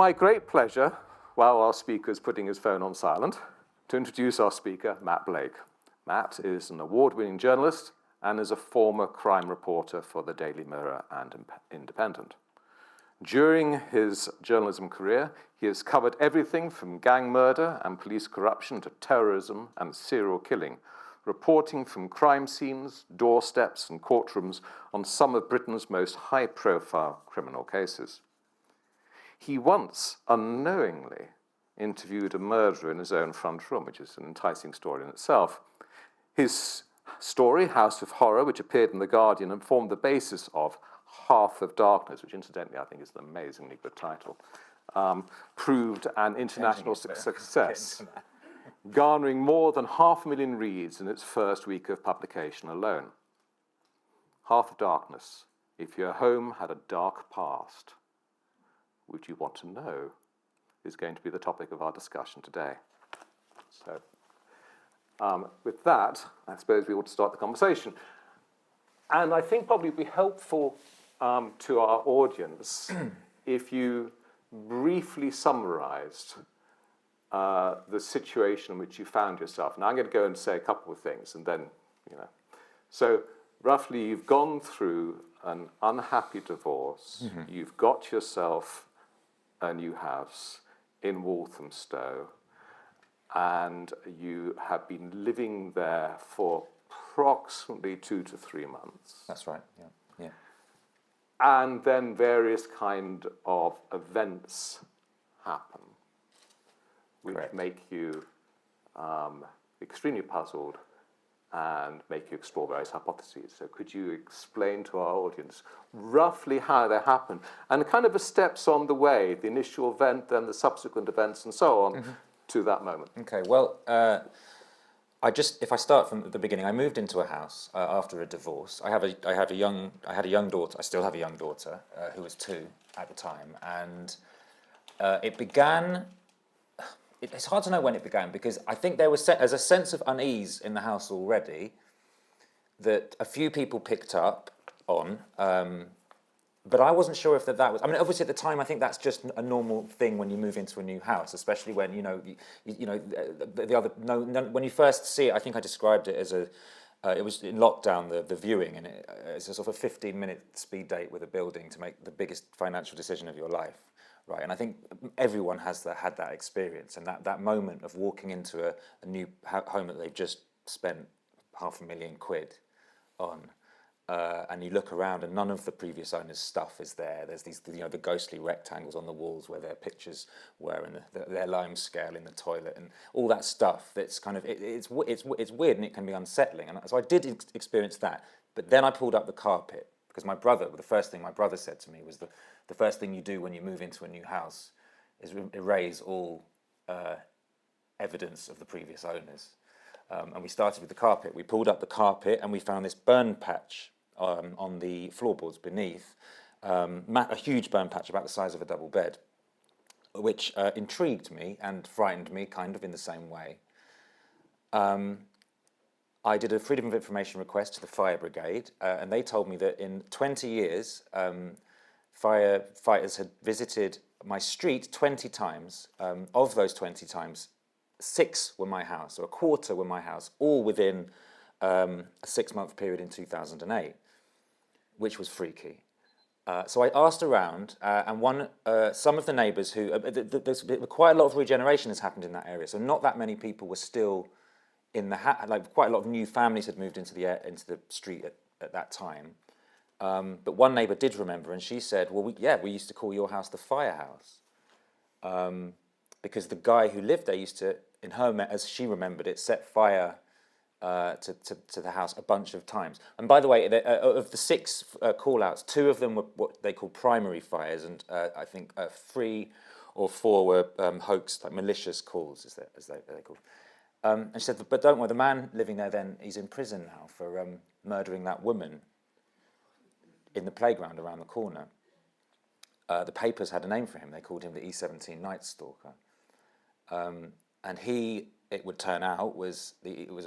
my great pleasure, while our speaker is putting his phone on silent, to introduce our speaker, Matt Blake. Matt is an award-winning journalist and is a former crime reporter for the Daily Mirror and Independent. During his journalism career, he has covered everything from gang murder and police corruption to terrorism and serial killing, reporting from crime scenes, doorsteps, and courtrooms on some of Britain's most high-profile criminal cases. He once unknowingly interviewed a murderer in his own front room, which is an enticing story in itself. His story, House of Horror, which appeared in The Guardian and formed the basis of Hearth of Darkness, which incidentally I think is an amazingly good title, proved an international success, garnering more than 500,000 reads in its first week of publication alone. Hearth of Darkness. If your home had a dark past, would you want to know? Is going to be the topic of our discussion today. So, with that, I suppose we ought to start the conversation. And I think probably it would be helpful to our audience if you briefly summarized the situation in which you found yourself. Now, I'm going to go and say a couple of things, and then, So, roughly, you've gone through an unhappy divorce. Mm-hmm. You've got yourself a new house in Walthamstow, and you have been living there for approximately 2 to 3 months. That's right, yeah. And then various kind of events happen, which Correct. make you extremely puzzled and make you explore various hypotheses. So could you explain to our audience roughly how they happen, and kind of the steps on the way, the initial event, then the subsequent events, and so on, to that moment? Okay, well, if I start from the beginning, I moved into a house after a divorce. I had a young daughter. I still have a young daughter who was 2 at the time, and it began. It's hard to know when it began, because I think there was a sense of unease in the house already that a few people picked up on, but I wasn't sure if that was. I mean, obviously at the time, I think that's just a normal thing when you move into a new house, especially when when you first see it. I think I described it as it was in lockdown, the viewing, and it's a sort of a 15-minute speed date with a building to make the biggest financial decision of your life. Right, and I think everyone has had that experience, and that moment of walking into a new home that they've just spent £500,000 on, and you look around and none of the previous owners' stuff is there. There's these, the ghostly rectangles on the walls where their pictures were, and their lime scale in the toilet, and all that stuff. That's kind of it's weird, and it can be unsettling. And so I did experience that, but then I pulled up the carpet. Because the first thing my brother said to me was the first thing you do when you move into a new house is erase all evidence of the previous owners. And we started with the carpet. We pulled up the carpet and we found this burn patch on the floorboards beneath, a huge burn patch about the size of a double bed, which intrigued me and frightened me kind of in the same way. I did a Freedom of Information request to the fire brigade, and they told me that in 20 years, firefighters had visited my street 20 times. Of those 20 times, 6 were my house, or a quarter were my house, all within a 6-month period in 2008, which was freaky. So I asked around, and some of the neighbours who... there's quite a lot of regeneration has happened in that area, so not that many people were still... quite a lot of new families had moved into the street at that time, but one neighbour did remember, and she said, "Well, we used to call your house the firehouse, because the guy who lived there used to, as she remembered it, set fire to the house a bunch of times." And by the way, of the 6 call-outs, 2 of them were what they call primary fires, and I think 3 or 4 were hoax, like malicious calls, as they're called. And she said, "But don't worry, the man living there then, he's in prison now for murdering that woman in the playground around the corner." The papers had a name for him. They called him the E17 Nightstalker. And it would turn out, was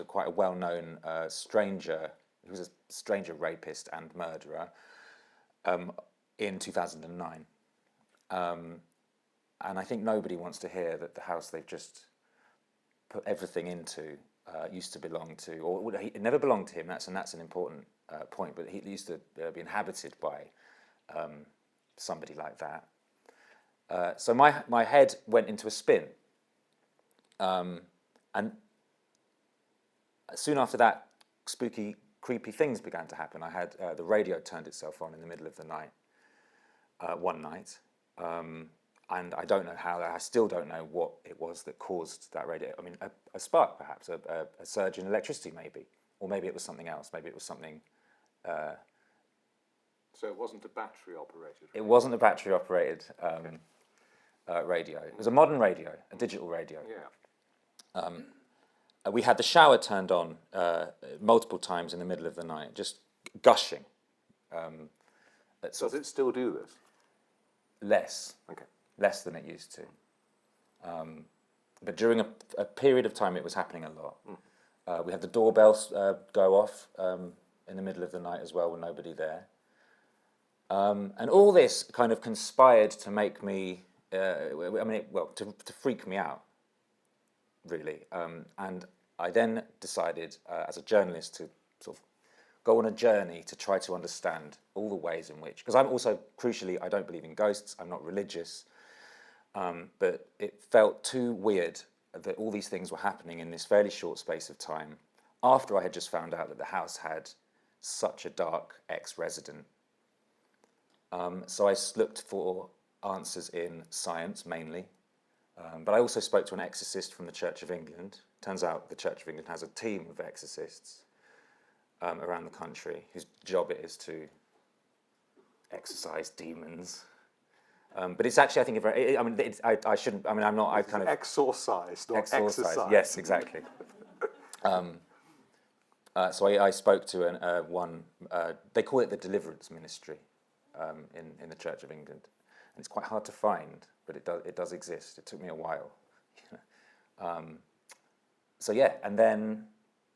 quite a well-known stranger. He was a stranger rapist and murderer in 2009. And I think nobody wants to hear that the house they've just put everything into used to belong to, or it never belonged to him. That's an important point. But he used to be inhabited by somebody like that. So my head went into a spin, and soon after that, spooky, creepy things began to happen. I had the radio turned itself on in the middle of the night one night. And I don't know how, I still don't know what it was that caused that radio. I mean, a spark perhaps, a surge in electricity maybe, or maybe it was something else. Maybe it was something. So it wasn't a battery operated? It wasn't a battery operated radio. It was a modern radio, a digital radio. Yeah. We had the shower turned on multiple times in the middle of the night, just gushing. Does it still do this? Less. Okay. Less than it used to. But during a period of time, it was happening a lot. We had the doorbells go off in the middle of the night as well, with nobody there. And all this kind of conspired to make me, to freak me out, really. And I then decided, as a journalist, to sort of go on a journey to try to understand all the ways in which, because I'm also, crucially, I don't believe in ghosts, I'm not religious, but it felt too weird that all these things were happening in this fairly short space of time after I had just found out that the house had such a dark ex-resident. So I looked for answers in science, mainly, but I also spoke to an exorcist from the Church of England. Turns out the Church of England has a team of exorcists around the country whose job it is to exorcise demons. But it's actually, I think, I shouldn't. I mean, I'm not. I kind of exorcised, not exercised. Yes, exactly. So I spoke to one. They call it the Deliverance Ministry in the Church of England, and it's quite hard to find, but it does exist. It took me a while. So yeah, and then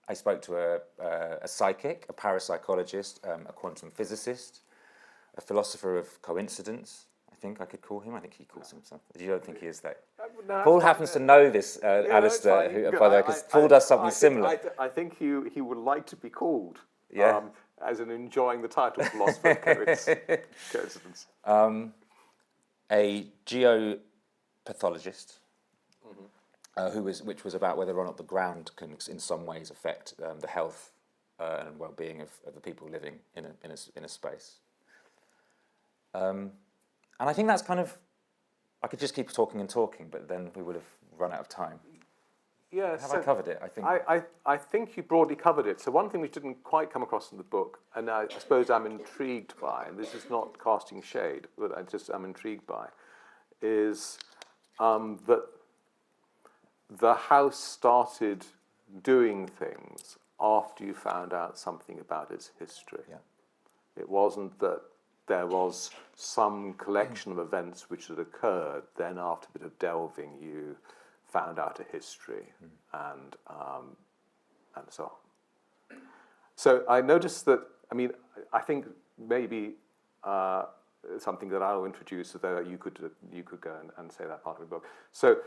I spoke to a psychic, a parapsychologist, a quantum physicist, a philosopher of coincidence. I think I could call him. I think he calls himself. You don't think he is that? No, Paul happens to know this, Alistair, who, by the way, because Paul does something similar. I think he would like to be called, Yeah. as in enjoying the title philosopher of coincidence. A geopathologist, which was about whether or not the ground can, in some ways, affect the health and well-being of the people living in a space. And I think that's kind of, I could just keep talking and talking, but then we would have run out of time. Yeah, Have I covered it? I think. I think you broadly covered it. So one thing which didn't quite come across in the book, and I suppose I'm intrigued by, and this is not casting shade, but I'm intrigued by, is that the house started doing things after you found out something about its history. Yeah. It wasn't that there was some collection of events which had occurred, then after a bit of delving you found out a history and so on. So I noticed that, I think maybe something that I'll introduce, so that you could go and say that part of the book. So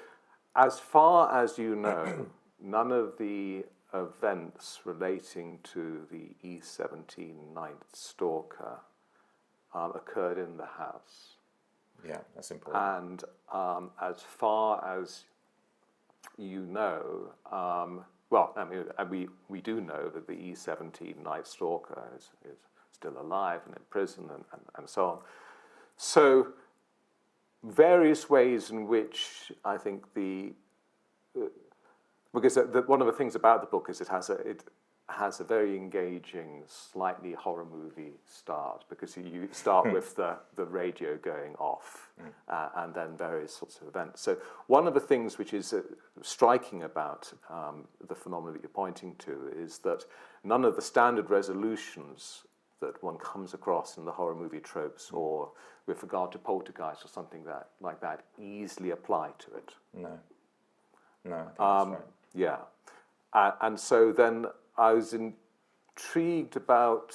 as far as you know, none of the events relating to the E17 Nightstalker occurred in the house. Yeah, that's important. And as far as you know, we do know that the E17 Nightstalker is still alive and in prison and so on. So various ways in which I think because one of the things about the book is it has a very engaging, slightly horror movie start, because you start with the radio going off and then various sorts of events. So one of the things which is striking about the phenomena that you're pointing to is that none of the standard resolutions that one comes across in the horror movie tropes or with regard to poltergeist or something like that easily apply to it. No, I think that's right. Yeah. And so then I was intrigued about,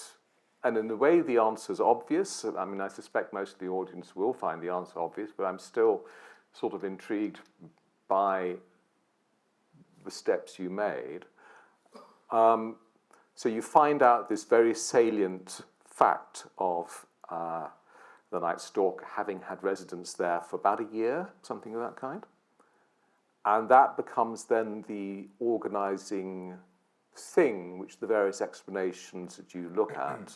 and in a way the answer's obvious. I suspect most of the audience will find the answer obvious, but I'm still sort of intrigued by the steps you made. So you find out this very salient fact of the Nightstalker having had residence there for about a year, something of that kind. And that becomes then the organizing thing which the various explanations that you look at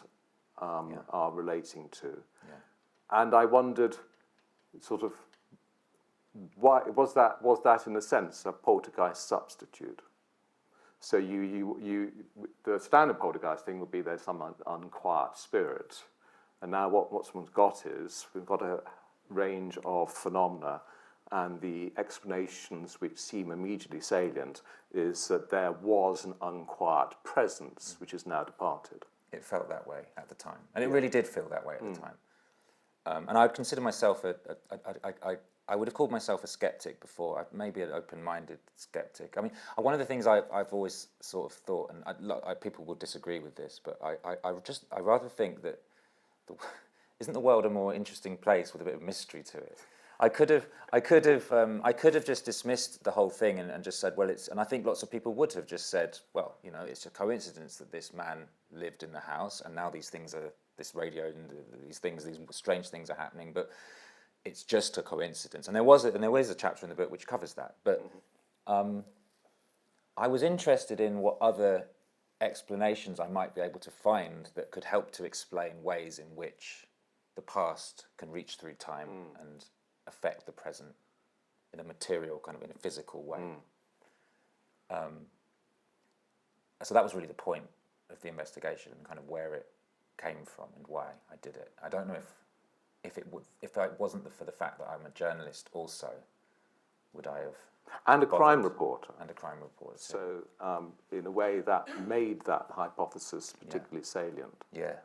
are relating to. Yeah. And I wondered, sort of, why was that in a sense a poltergeist substitute? So the standard poltergeist thing would be there's some unquiet spirit, and now what someone's got is we've got a range of phenomena, and the explanations which seem immediately salient is that there was an unquiet presence which is now departed. It felt that way at the time, and it really did feel that way at the time. And I would consider myself I would have called myself a skeptic before, maybe an open-minded skeptic. I mean, one of the things I've always sort of thought, and people will disagree with this, but I rather think that isn't the world a more interesting place with a bit of mystery to it? I could have just dismissed the whole thing and just said, well, it's, and I think lots of people would have just said, well, you know, it's a coincidence that this man lived in the house, and now this radio and these strange things are happening, but it's just a coincidence. And there was a chapter in the book which covers that. But I was interested in what other explanations I might be able to find that could help to explain ways in which the past can reach through time and affect the present in a material, kind of in a physical way. So that was really the point of the investigation, and kind of where it came from and why I did it. I don't know if it wasn't for the fact that I'm a journalist also, would I have... And a crime reporter. And a crime reporter. So, in a way, that made that hypothesis particularly salient. Yeah.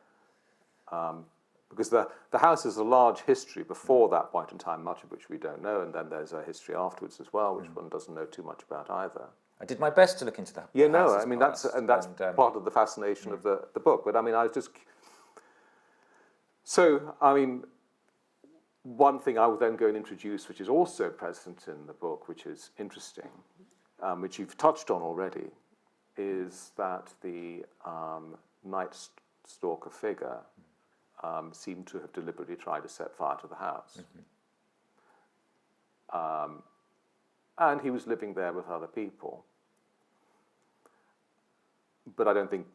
Because the house has a large history before that point in time, much of which we don't know, and then there's a history afterwards as well, which one doesn't know too much about either. I did my best to look into the Yeah, no, house's I mean, past, that's part of the fascination of the book. But I mean, I was just... So, I mean, one thing I will then go and introduce, which is also present in the book, which is interesting, which you've touched on already, is that the Nightstalker figure seemed to have deliberately tried to set fire to the house. And he was living there with other people. But I don't think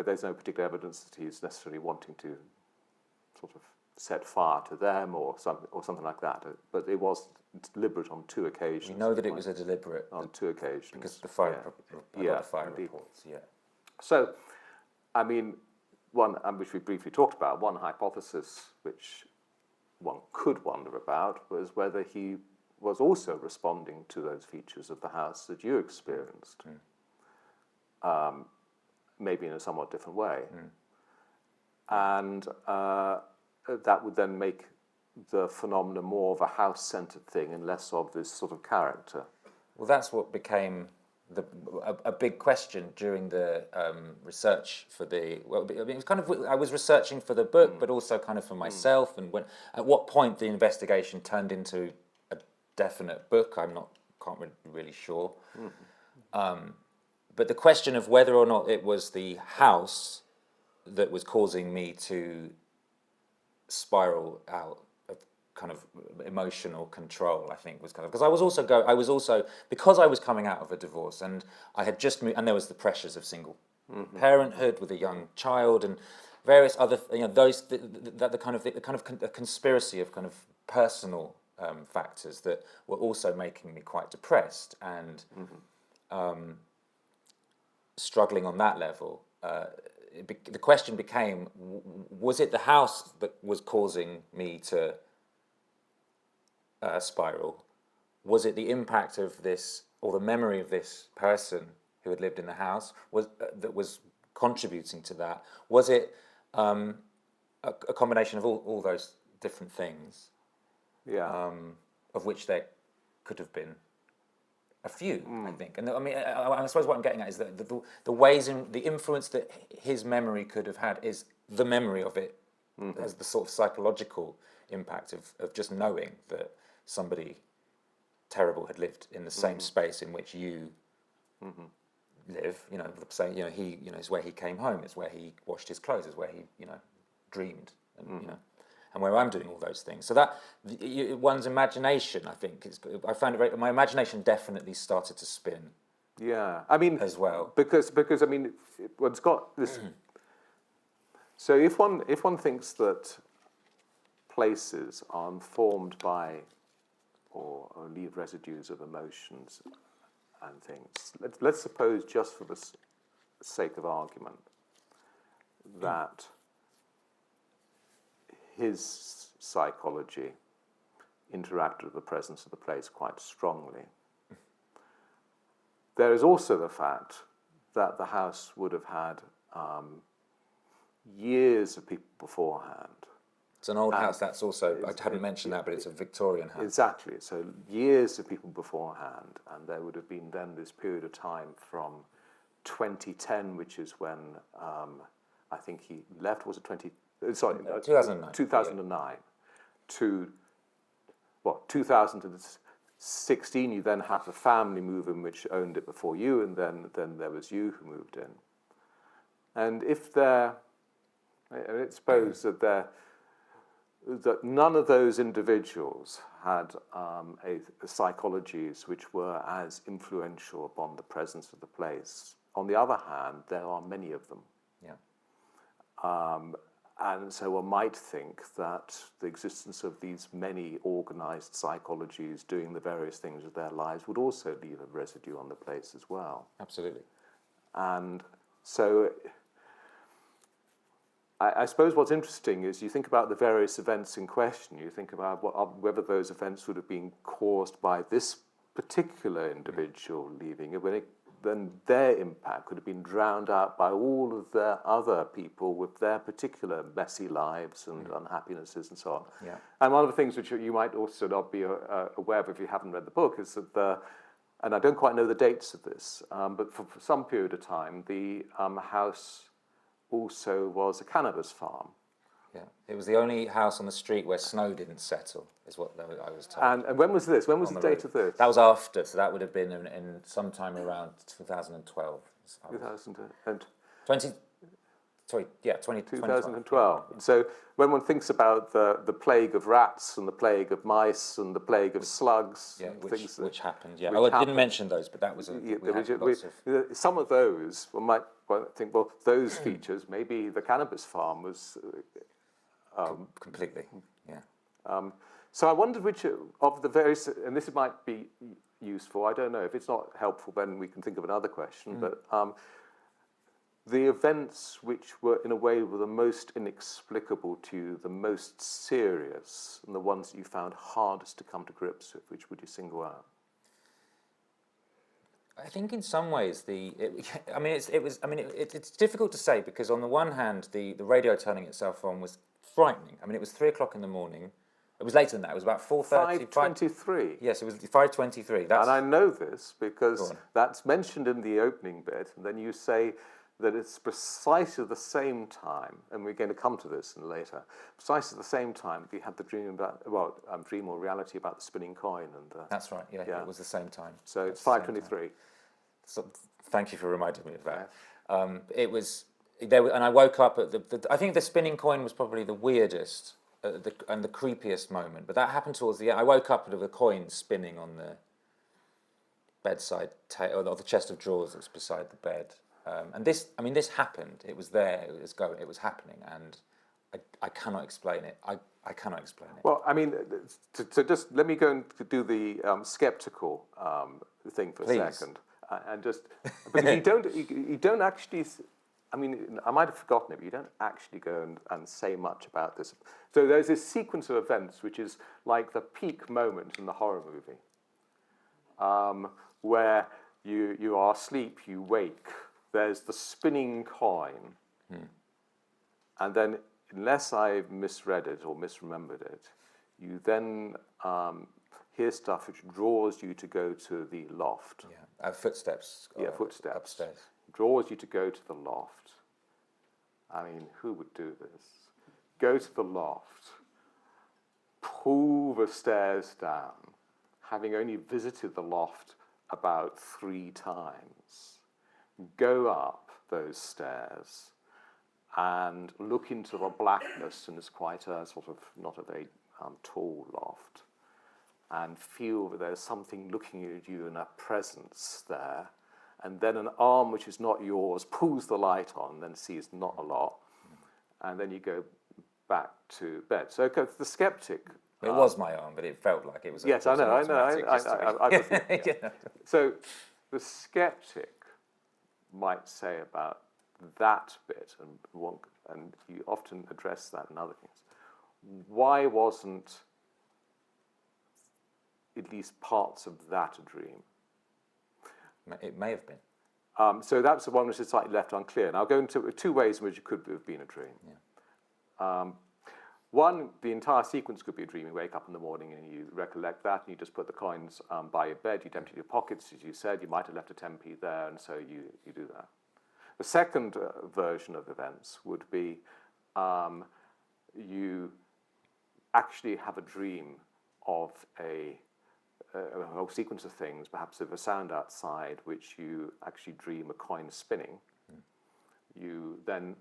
there's no particular evidence that he's necessarily wanting to sort of set fire to them or something like that. But it was deliberate on two occasions. We know that it was a deliberate... On two occasions. Because the fire, the fire reports, So, I mean, one, which we briefly talked about, one hypothesis which one could wonder about was whether he was also responding to those features of the house that you experienced. Maybe in a somewhat different way. And that would then make the phenomena more of a house-centered thing and less of this sort of character. Well, that's what became a big question during the research for the... Well, it was kind of... I was researching for the book, but also kind of for myself. And at what point the investigation turned into a definite book, can't really sure. But the question of whether or not it was the house that was causing me to spiral out of kind of emotional control, I think, was kind of, because I was also because I was coming out of a divorce, and I had just moved, and there was the pressures of single parenthood with a young child and various other, the conspiracy of kind of personal factors that were also making me quite depressed and struggling on that level. The question became, was it the house that was causing me to spiral? Was it the impact of this, or the memory of this person who had lived in the house that was contributing to that? Was it a combination of all those different things? Of which there could have been a few, I think. And I mean, I suppose what I'm getting at is that the ways in the influence that his memory could have had is the memory of it as the sort of psychological impact of just knowing that somebody terrible had lived in the same space in which you live. You know, say, you know, he, you know, it's where he came home. It's where he washed his clothes. It's where he, you know, dreamed, and you know, and where I'm doing all those things. So that one's imagination, I think, I found it very. My imagination definitely started to spin. Yeah, I mean, as well, because I mean, one's got this. So if one thinks that places are informed by or leave residues of emotions and things, let's suppose, just for the sake of argument, that his psychology interacted with the presence of the place quite strongly. There is also the fact that the house would have had years of people beforehand. It's an old house. That's also, I hadn't mentioned that, but it's a Victorian house. Exactly. So years of people beforehand, and there would have been then this period of time from 2010, which is when I think he left. Was it 2009? 2009 to 2016. You then had the family move in, which owned it before you, and then there was you who moved in. And if I suppose that none of those individuals had psychologies which were as influential upon the presence of the place. On the other hand, there are many of them. Yeah. And so one might think that the existence of these many organized psychologies doing the various things of their lives would also leave a residue on the place as well. Absolutely. And so I suppose what's interesting is you think about the various events in question. You think about whether those events would have been caused by this particular individual leaving it, then their impact could have been drowned out by all of the other people with their particular messy lives and unhappinesses and so on. Yeah. And one of the things which you might also not be aware of if you haven't read the book is that and I don't quite know the dates of this, but for some period of time, the house also was a cannabis farm. Yeah, it was the only house on the street where snow didn't settle, is what I was told. And when was this? When was the date of this? That was after, so that would have been in sometime around 2012. 2012. So when one thinks about the plague of rats and the plague of mice and the plague of slugs, which happened. Yeah, I didn't mention those, but that was some of those one might think, well, those features, maybe the cannabis farm was completely. Yeah. So I wondered which of the various, and this might be useful. I don't know if it's not helpful. Then we can think of another question, but. The events which were, in a way, were the most inexplicable to you, the most serious, and the ones that you found hardest to come to grips with, which would you single out? I think in some ways it's difficult to say, because on the one hand the radio turning itself on was frightening. I mean, it was 3:00 in the morning. It was later than that. It was about 4:30. 5:23. Yes, it was 5:23. And I know this because that's mentioned in the opening bit, and then you say that it's precisely the same time, and we're going to come to this later, precisely the same time we had the dream about, dream or reality about the spinning coin. And that's right, yeah, it was the same time. So it's 5:23. So thank you for reminding me of that. It was, and I woke up at I think the spinning coin was probably the weirdest and the creepiest moment, but that happened towards the end. I woke up with a coin spinning on the bedside or the chest of drawers that's beside the bed. And this happened. It was there. It was happening, and I cannot explain it. I cannot explain it. Well, I mean, so just let me go and do the skeptical thing for a second, and just because you don't actually. I mean, I might have forgotten it, but you don't actually go and say much about this. So there's this sequence of events which is like the peak moment in the horror movie, where you are asleep, you wake. There's the spinning coin, and then, unless I've misread it or misremembered it, you then hear stuff which draws you to go to the loft. Yeah, footsteps. Footsteps. Upstairs. Draws you to go to the loft. I mean, who would do this? Go to the loft, pull the stairs down, having only visited the loft about 3 times, go up those stairs and look into the blackness, and it's quite a sort of not a very tall loft, and feel that there's something looking at you and a presence there, and then an arm which is not yours pulls the light on, then sees not a lot, and then you go back to bed. So the skeptic... It was my arm, but it felt like it was. Yes, I know. Yeah. So the skeptic might say about that bit, and you often address that in other things. Why wasn't at least parts of that a dream? It may have been. So that's the one which is slightly left unclear. And I'll go into 2 ways in which it could have been a dream. Yeah. One, the entire sequence could be a dream. You wake up in the morning and you recollect that, and you just put the coins by your bed. You'd empty your pockets, as you said. You might have left a 10p there, and so you do that. The second version of events would be you actually have a dream of a whole sequence of things, perhaps of a sound outside, which you actually dream a coin spinning. You then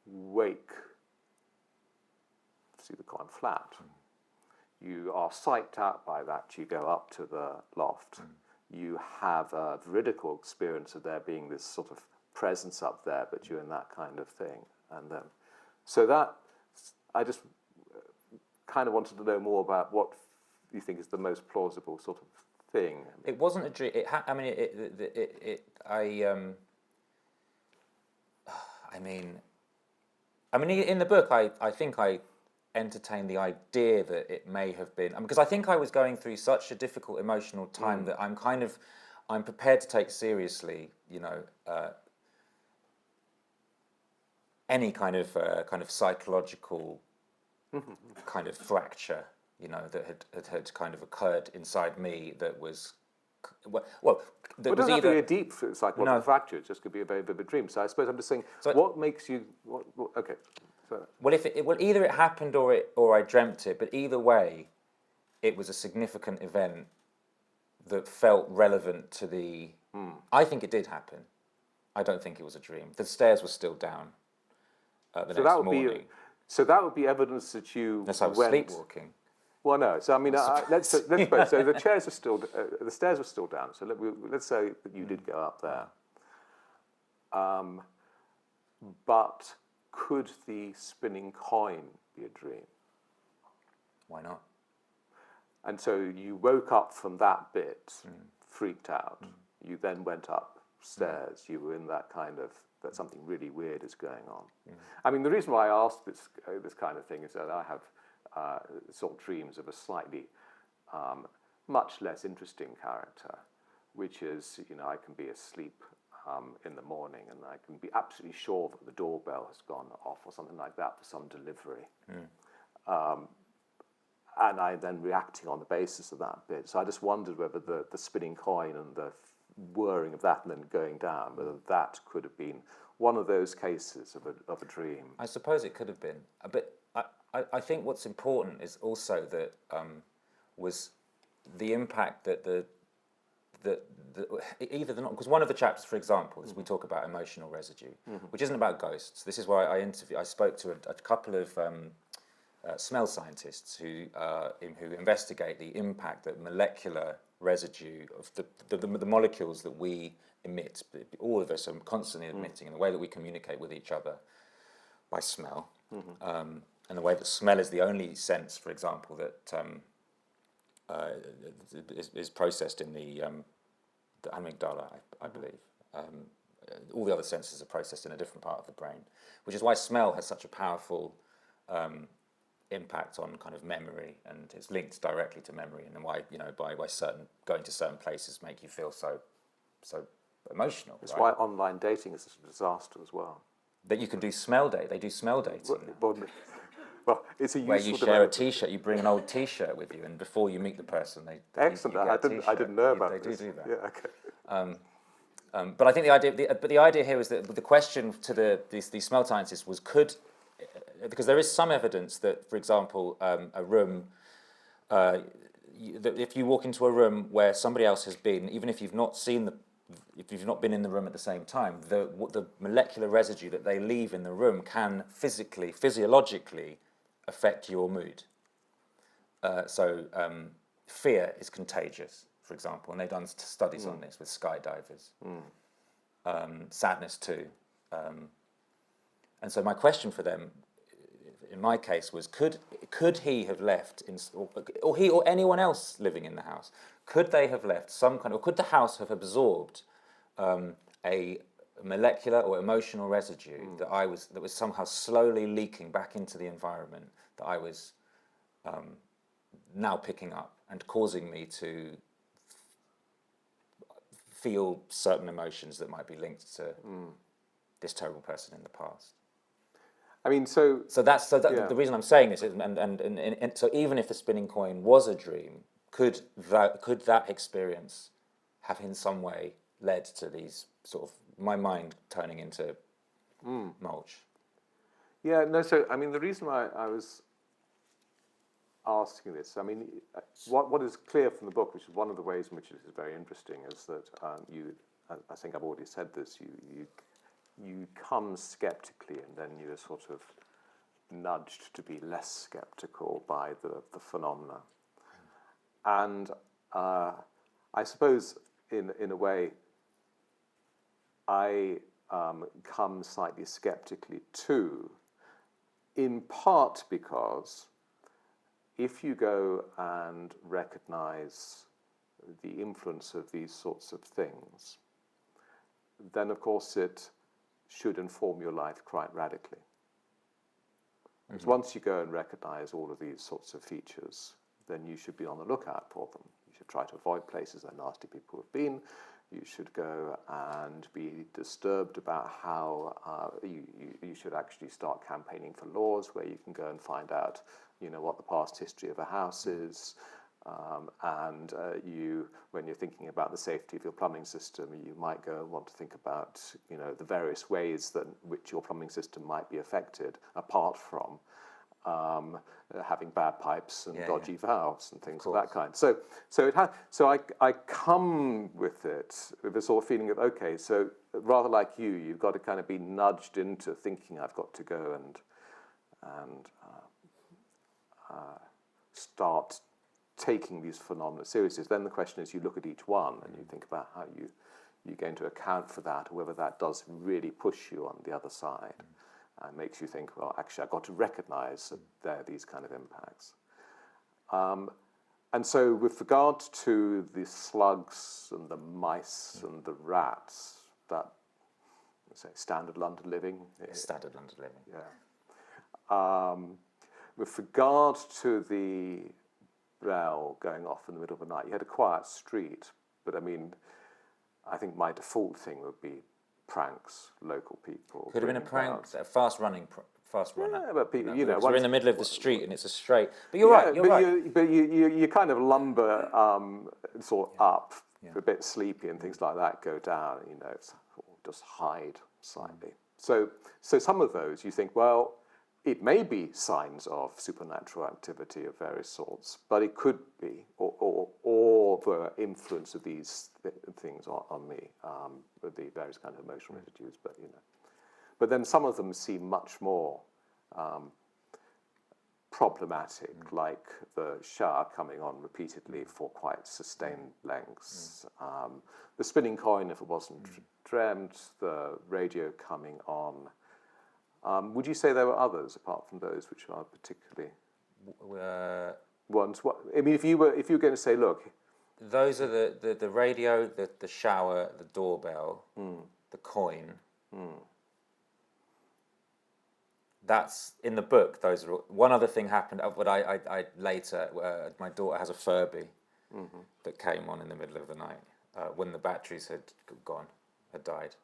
wake, see the coin flat. You are psyched out by that. You go up to the loft. You have a veridical experience of there being this sort of presence up there, but you're in that kind of thing. And then, so that, I just kind of wanted to know more about what you think is the most plausible sort of thing. It wasn't a dream. In the book, I think I entertained the idea that it may have been, because I think I was going through such a difficult emotional time that I'm prepared to take seriously, any kind of psychological kind of fracture, that had kind of occurred inside me that was, that it doesn't have to be a deep psychological fracture. It just could be a very vivid dream. So I suppose I'm just saying, what makes you? Okay. So. Well, either it happened or I dreamt it. But either way, it was a significant event that felt relevant to the. I think it did happen. I don't think it was a dream. The stairs were still down. The next morning. So that would be evidence that you Unless I was went sleepwalking. Well, no. So I mean, let's suppose. So the chairs are still, the stairs were still down. So let's say that you did go up there. But could the spinning coin be a dream? Why not? And so you woke up from that bit, freaked out. You then went upstairs. You were in that kind of that something really weird is going on. I mean, the reason why I asked this kind of thing is that I have sort of dreams of a slightly much less interesting character, which is, I can be asleep in the morning and I can be absolutely sure that the doorbell has gone off or something like that for some delivery. And I then reacting on the basis of that bit. So I just wondered whether the spinning coin and the whirring of that and then going down, whether that could have been one of those cases of a dream. I suppose it could have been. But I think what's important is also that was the impact that because one of the chapters, for example, is we talk about emotional residue, which isn't about ghosts. This is why I spoke to a couple of smell scientists who investigate the impact that molecular residue of the molecules that we emit, all of us are constantly emitting, in the way that we communicate with each other by smell, and the way that smell is the only sense, for example, that is processed in the amygdala, I believe. All the other senses are processed in a different part of the brain, which is why smell has such a powerful impact on kind of memory, and it's linked directly to memory, and why why going to certain places make you feel so emotional. It's why online dating is a disaster as well. That you can do smell date. They do smell dating. Well, it's a useful where you share a T-shirt. You bring an old T-shirt with you, and before you meet the person, excellent. I didn't know about this. They do that. Yeah, okay. But I think the idea here is that the question to these smell scientists was because there is some evidence that, for example, a room, if you walk into a room where somebody else has been, even if you've not been in the room at the same time, the molecular residue that they leave in the room can physiologically affect your mood. So fear is contagious, for example, and they've done studies on this with skydivers. Sadness too. And so my question for them, in my case, was could he have left, or he or anyone else living in the house, could they have left some kind of, or could the house have absorbed a molecular or emotional residue that was somehow slowly leaking back into the environment that I was now picking up and causing me to feel certain emotions that might be linked to this terrible person in the past. I mean, the reason I'm saying this is, and so even if the spinning coin was a dream, could that experience have in some way led to these sort of my mind turning into mulch? Yeah, no. So I mean, the reason why I was asking this, I mean, what is clear from the book, which is one of the ways in which this is very interesting, is that I think I've already said this, you come skeptically, and then you're sort of nudged to be less skeptical by the phenomena. And I suppose, in a way, I come slightly skeptically too, in part because if you go and recognize the influence of these sorts of things, then of course it should inform your life quite radically. Because once you go and recognize all of these sorts of features, then you should be on the lookout for them. You should try to avoid places where nasty people have been. You should go and be disturbed about how you should actually start campaigning for laws where you can go and find out, what the past history of a house is. And when you're thinking about the safety of your plumbing system, you might go and want to think about, the various ways that which your plumbing system might be affected, apart from having bad pipes and dodgy valves and things of that kind. So I come with it with a sort of feeling of, okay, so rather like you've got to kind of be nudged into thinking I've got to go and start taking these phenomena seriously. Then the question is, you look at each one and you think about how you're going to account for that, or whether that does really push you on the other side and makes you think, well, actually, I've got to recognize that there are these kind of impacts. And so with regard to the slugs and the mice and the rats, that, let's say, standard London living. Standard London living. Yeah. With regard to the bell going off in the middle of the night, you had a quiet street, but I mean, I think my default thing would be pranks, local people. Could have been a prank, a fast runner. Yeah, but people, we're in the middle of the street and it's a straight. But you're right. You're right. But you kind of lumber sort of up, a bit sleepy, and things like that go down. Just hide slightly. So some of those you think, well, it may be signs of supernatural activity of various sorts, but it could be, or the influence of these things on me, with the various kind of emotional residues. But then some of them seem much more problematic, like the shower coming on repeatedly for quite sustained lengths, the spinning coin if it wasn't dreamt, the radio coming on. Would you say there were others apart from those which are particularly ones? I mean, if you were going to say, look, those are the radio, the shower, the doorbell, the coin. That's in the book. Those are one other thing happened. But I later, my daughter has a Furby that came on in the middle of the night when the batteries had died.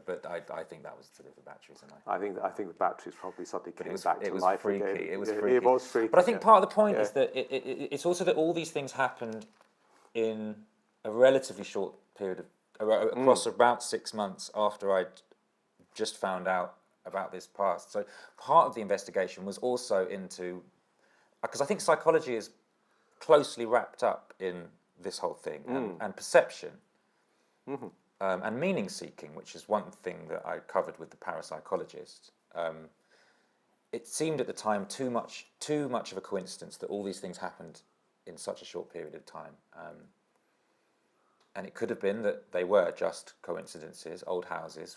But I think that was to do with the batteries. And I think the batteries probably suddenly came back to life again. It was freaky. It was freaky. But I think part of the point is that it's also that all these things happened in a relatively short period of across about 6 months after I'd just found out about this past. So part of the investigation was also into, because I think psychology is closely wrapped up in this whole thing, and perception, and meaning-seeking, which is one thing that I covered with the parapsychologist. It seemed at the time too much of a coincidence that all these things happened in such a short period of time. And it could have been that they were just coincidences, old houses,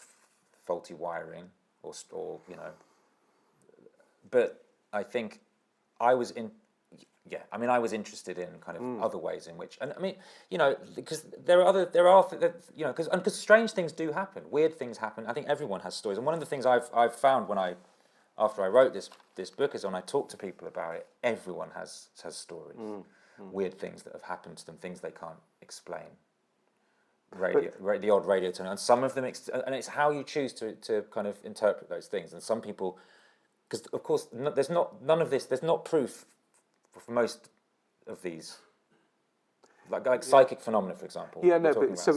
faulty wiring, or But I think I was interested in kind of other ways in which, and I mean, because because strange things do happen, weird things happen. I think everyone has stories, and one of the things I've found after I wrote this book is when I talk to people about it, everyone has stories, weird things that have happened to them, things they can't explain. The odd radio tone, and some of them, and it's how you choose to kind of interpret those things. And some people, because of course there's not proof for most of these, like psychic phenomena, for example. Yeah, no, but so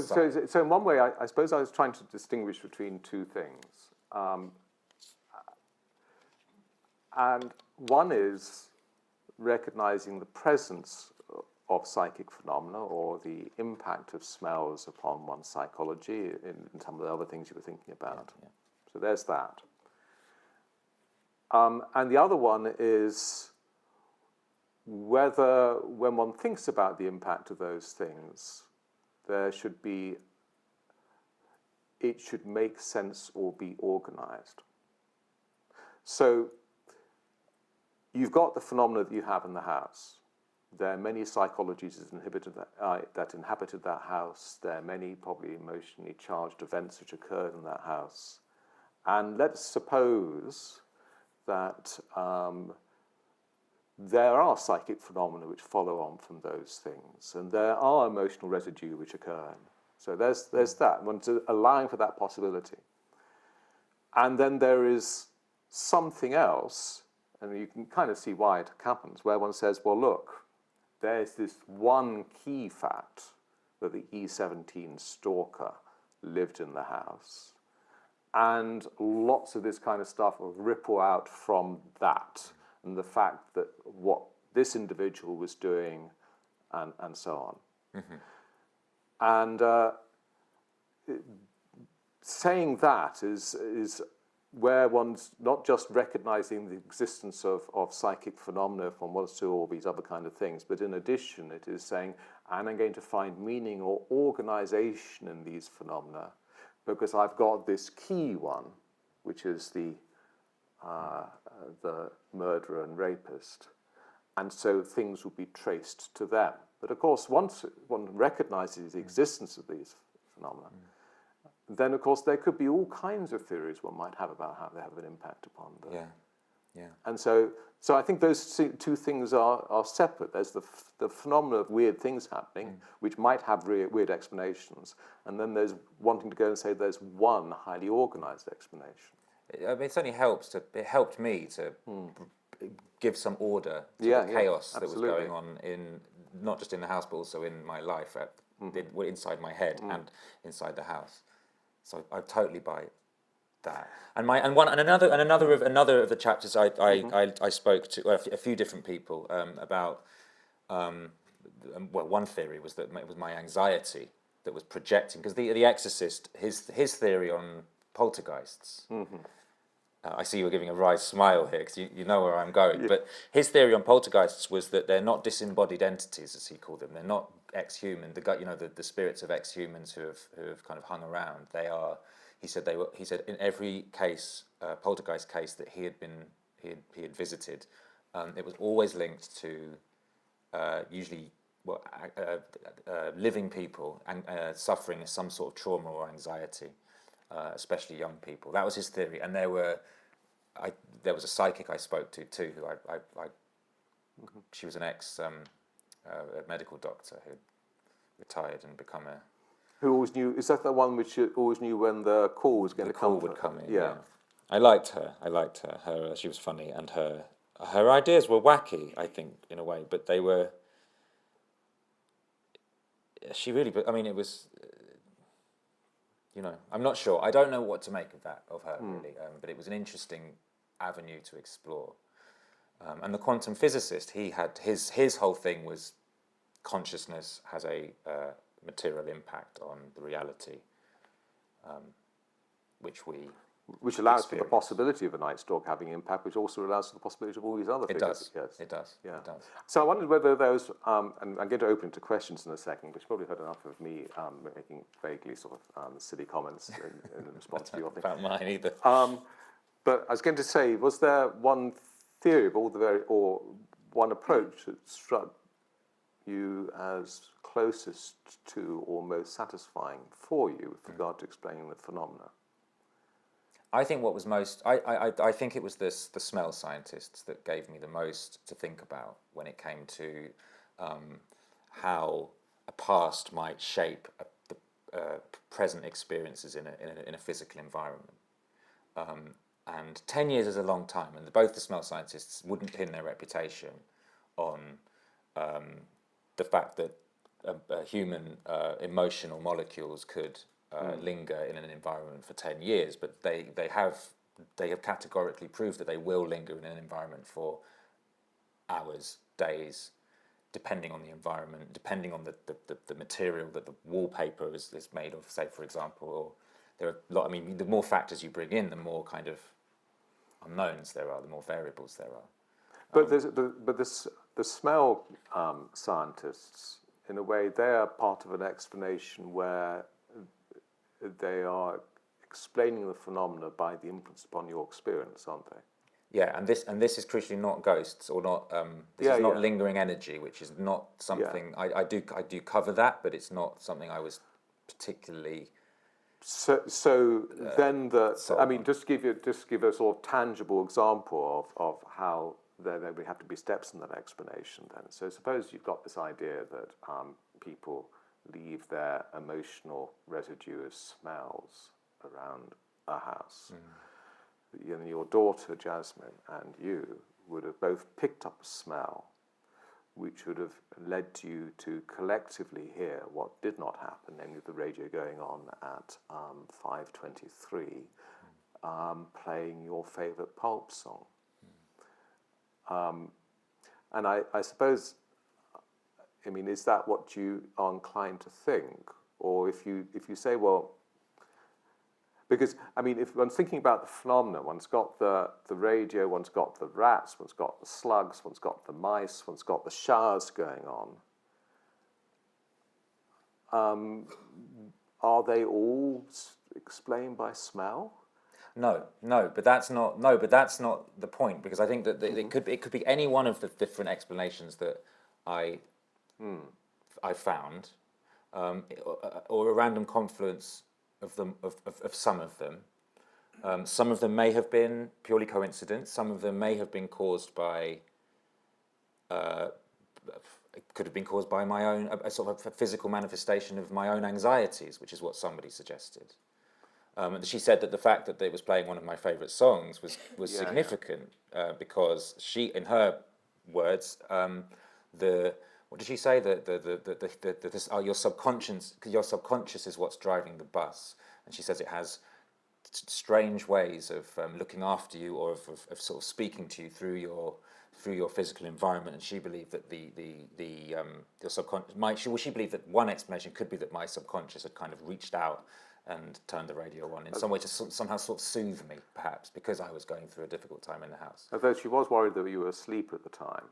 in one way, I suppose I was trying to distinguish between two things. And one is recognizing the presence of psychic phenomena or the impact of smells upon one's psychology in some of the other things you were thinking about. Yeah. So there's that. And the other one is whether, when one thinks about the impact of those things, it should make sense or be organized. So you've got the phenomena that you have in the house. There are many psychologies that inhabited that house. There are many probably emotionally charged events which occurred in that house. And let's suppose that there are psychic phenomena which follow on from those things, and there are emotional residue which occur. So there's that, allowing for that possibility. And then there is something else, and you can kind of see why it happens, where one says, well, look, there's this one key fact that the E17 stalker lived in the house, and lots of this kind of stuff will ripple out from that, and the fact that what this individual was doing, and so on. And saying that is where one's not just recognizing the existence of psychic phenomena from one to all these other kind of things, but in addition it is saying, and I'm going to find meaning or organization in these phenomena because I've got this key one, which is the murderer and rapist, and so things will be traced to them. But of course, once one recognizes the existence of these phenomena, then of course there could be all kinds of theories one might have about how they have an impact upon them. Yeah. And so I think those two things are separate. There's the phenomena of weird things happening, which might have weird explanations, and then there's wanting to go and say there's one highly organized explanation. I mean, it certainly it helped me to give some order to the chaos that was going on not just in the house, but also in my life, inside my head and inside the house. So I totally buy that. And another of the chapters I spoke to a few different people about. One theory was that it was my anxiety that was projecting, because the Exorcist, his theory on poltergeists. I see you're giving a wry smile here because you know where I'm going. Yeah. But his theory on poltergeists was that they're not disembodied entities, as he called them. They're not ex-human. The spirits of ex-humans who have kind of hung around. They are. He said in every case, poltergeist case that he had visited, it was always linked to usually living people and suffering some sort of trauma or anxiety. Especially young people. That was his theory, and there was a psychic I spoke to too, who she was an ex medical doctor who retired and become a. Who always knew? Is that the one which always knew when the call was going to come? The call would come in. Yeah. I liked her. She was funny, and her ideas were wacky, I think, in a way, but they were. She really, I mean, it was. I'm not sure. I don't know what to make of her, really. But it was an interesting avenue to explore. And the quantum physicist, he had his whole thing was consciousness has a material impact on the reality, which we Which allows for the experience. possibility of a night stalk having impact, which also allows for the possibility of all these other It figures. does. Yes. It does. Yeah. It does. So I wondered whether those, and I'm going to open to questions in a second, but you've probably heard enough of me making vaguely sort of silly comments in response to your thing. About mine either. But I was going to say, was there one theory of all the or one approach that struck you as closest to or most satisfying for you with regard to explaining the phenomena? I think what was most, I think it was the smell scientists that gave me the most to think about when it came to how a past might shape the present experiences in a physical environment. And 10 years is a long time, and both the smell scientists wouldn't pin their reputation on the fact that human emotional molecules could linger in an environment for 10 years, but they have categorically proved that they will linger in an environment for hours, days, depending on the environment, depending on the material that the wallpaper is made of, say, for example. Or there are a lot. I mean, the more factors you bring in, the more kind of unknowns there are, the more variables there are. But the smell scientists, in a way, they are part of an explanation where they are explaining the phenomena by the influence upon your experience, aren't they? Yeah, and this is crucially not ghosts or not. This is not lingering energy, which is not something I do cover that, but it's not something I was particularly. So then I mean, just give a sort of tangible example of how there would have to be steps in that explanation. Then, so suppose you've got this idea that people leave their emotional residue as smells around a house. And your daughter Jasmine and you would have both picked up a smell, which would have led you to collectively hear what did not happen, namely the radio going on at 5:23, playing your favourite pulp song. And I suppose, I mean, is that what you are inclined to think? Or if you say, well, because, I mean, if one's thinking about the phenomena, one's got the radio, one's got the rats, one's got the slugs, one's got the mice, one's got the showers going on. Are they all explained by smell? No, but that's not the point, because I think that it could be any one of the different explanations that I found, or a random confluence of them of some of them. Some of them may have been purely coincidence. Some of them may have been caused by. It could have been caused by my own a sort of a physical manifestation of my own anxieties, which is what somebody suggested. And she said that the fact that it was playing one of my favourite songs was significant because she, in her words, what did she say? Your subconscious is what's driving the bus, and she says it has strange ways of looking after you, or of sort of speaking to you through your physical environment. And she believed that your subconscious she believed that one explanation could be that my subconscious had kind of reached out and turned the radio on in some way to somehow sort of soothe me, perhaps, because I was going through a difficult time in the house. Although she was worried that you were asleep at the time.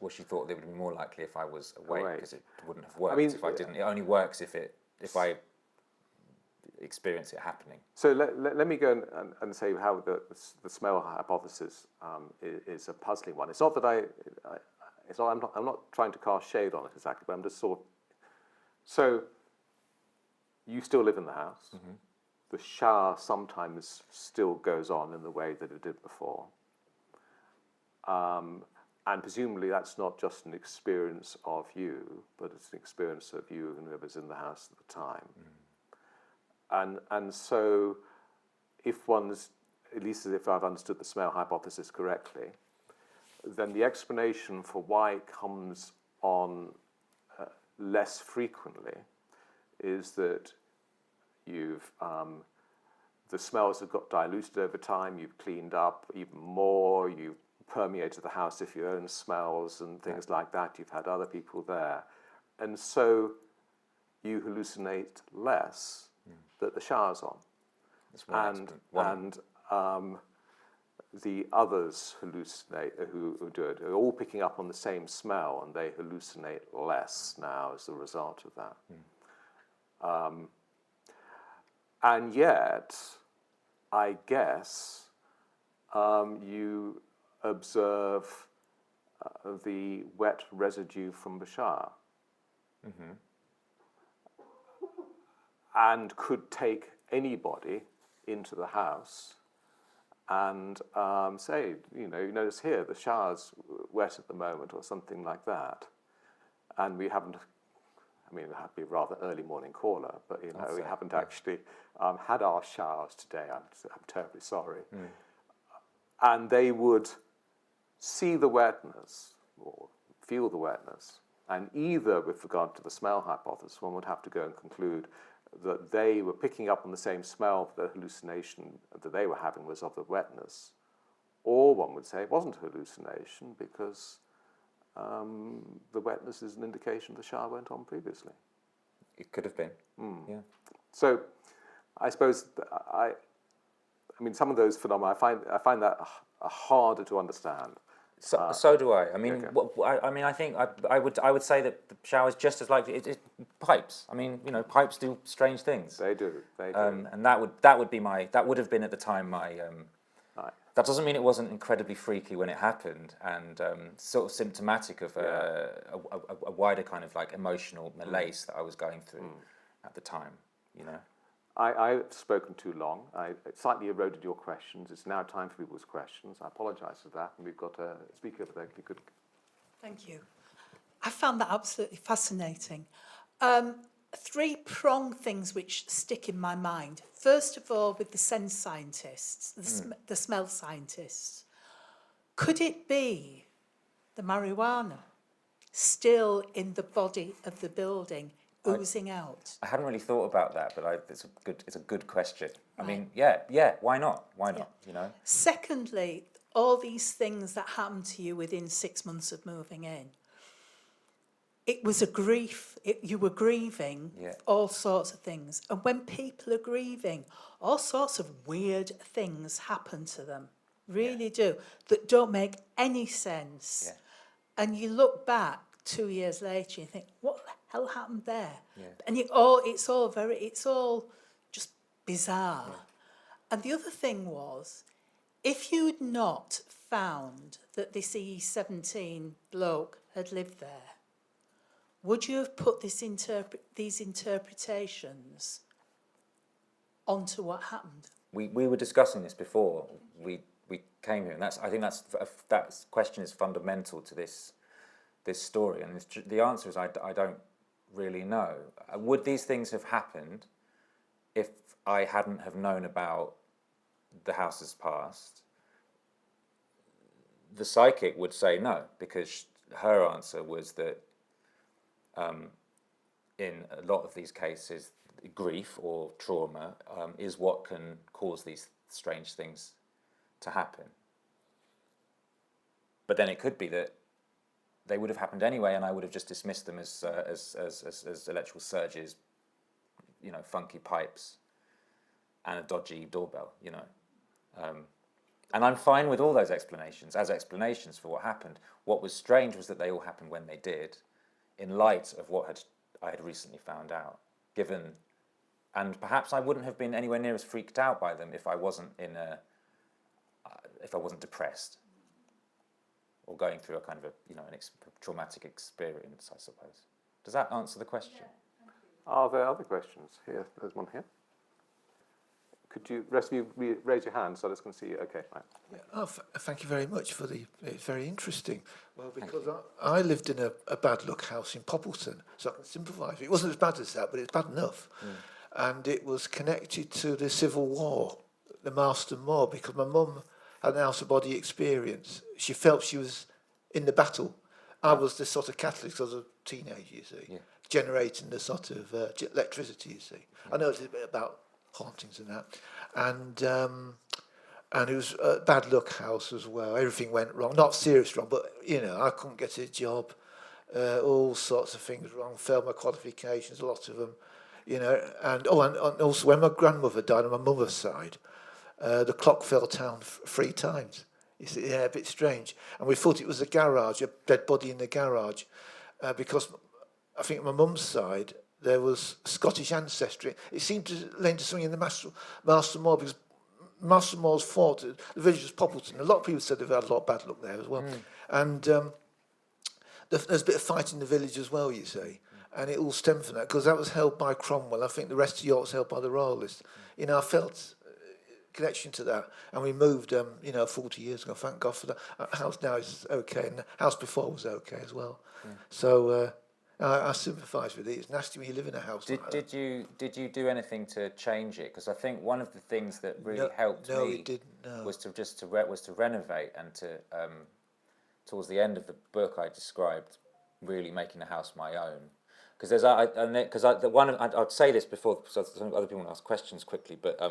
She thought it would be more likely if I was awake, because it wouldn't have worked if I didn't. It only works if I experience it happening. So let me go and say how the smell hypothesis is a puzzling one. It's not that I'm not trying to cast shade on it exactly, but I'm just sort of. So you still live in the house. Mm-hmm. The shower sometimes still goes on in the way that it did before. And presumably that's not just an experience of you, but it's an experience of you and whoever's in the house at the time. Mm. And so if one's, at least as if I've understood the smell hypothesis correctly, then the explanation for why it comes on less frequently is that you've the smells have got diluted over time, you've cleaned up even more, you've permeated the house if your own smells and things like that. You've had other people there. And so you hallucinate less that the shower's on. That's one And the others hallucinate, who do it, are all picking up on the same smell, and they hallucinate less now as a result of that. And yet, I guess, you observe the wet residue from the shower. And could take anybody into the house and say, you notice here, the shower's wet at the moment, or something like that. And we haven't, it would have to be a rather early morning caller, but, we haven't actually had our showers today. I'm terribly sorry. And they would see the wetness, or feel the wetness, and either, with regard to the smell hypothesis, one would have to go and conclude that they were picking up on the same smell, the hallucination that they were having was of the wetness. Or one would say it wasn't a hallucination because the wetness is an indication the shower went on previously. It could have been, yeah. So I suppose, some of those phenomena, I find that harder to understand. So do I. Okay. I think I would say that the shower is just as likely. Pipes. Pipes do strange things. They do. And that would have been at the time my. Right. That doesn't mean it wasn't incredibly freaky when it happened, and sort of symptomatic of a wider kind of like emotional malaise that I was going through at the time. I've spoken too long. I slightly eroded your questions. It's now time for people's questions. I apologise for that. And we've got a speaker over there. Could... Thank you. I found that absolutely fascinating. 3-pronged things which stick in my mind. First of all, with the sense scientists, the smell scientists, could it be the marijuana still in the body of the building, oozing out? I hadn't really thought about that, but it's a good question. Right. Why not? Why not? Secondly, all these things that happened to you within 6 months of moving in. It was a grief. You were grieving all sorts of things. And when people are grieving, all sorts of weird things happen to them. Really do. That don't make any sense. Yeah. And you look back 2 years later and you think, what the hell happened there? Yeah. And it's all just bizarre. Yeah. And the other thing was, if you'd not found that this E17 bloke had lived there, would you have put these interpretations onto what happened? We were discussing this before we came here, and I think that question is fundamental to this story. And the answer is I don't really know. Would these things have happened if I hadn't have known about the house's past? The psychic would say no, because her answer was that in a lot of these cases, grief or trauma is what can cause these strange things to happen. But then it could be that they would have happened anyway, and I would have just dismissed them as electrical surges, funky pipes, and a dodgy doorbell, And I'm fine with all those explanations as explanations for what happened. What was strange was that they all happened when they did, in light of what I had recently found out. And perhaps I wouldn't have been anywhere near as freaked out by them if I wasn't depressed or going through a kind of a traumatic experience, I suppose. Does that answer the question? Yeah. Are there other questions? Here, there's one here. Could you, rest of you, raise your hand so I can see you? Okay, right. Yeah, thank you very much for it's very interesting. Well, because I lived in a bad luck house in Poppleton, so I can sympathise. It wasn't as bad as that, but it's bad enough. And it was connected to the Civil War, the Marston Moor, because my mum had an out-of-body experience. She felt she was in the battle. I was the sort of Catholic, because I was a teenager, you see, generating the sort of electricity, you see. I know it's a bit about hauntings and that. And And it was a bad luck house as well. Everything went wrong. Not serious wrong, but, I couldn't get a job. All sorts of things wrong. Failed my qualifications, a lot of them. And also when my grandmother died on my mother's side, the clock fell down 3 times. You see, a bit strange. And we thought it was a garage, a dead body in the garage, because I think on my mum's side, there was Scottish ancestry. It seemed to lend to something in the Master Moor, because Master Moor's fort, the village was Poppleton. A lot of people said they've had a lot of bad luck there as well. And there's a bit of fight in the village as well, you see. And it all stemmed from that, because that was held by Cromwell. I think the rest of York was held by the Royalists. I felt connection to that. And we moved, 40 years ago. Thank God for that. Our house now is okay, and the house before was okay as well. So I sympathise with it. It's nasty when you live in a house like that. Did you do anything to change it? Because I think one of the things that really helped me was to renovate and to towards the end of the book I described really making the house my own. Because I'd say this before, so other people want to ask questions quickly, but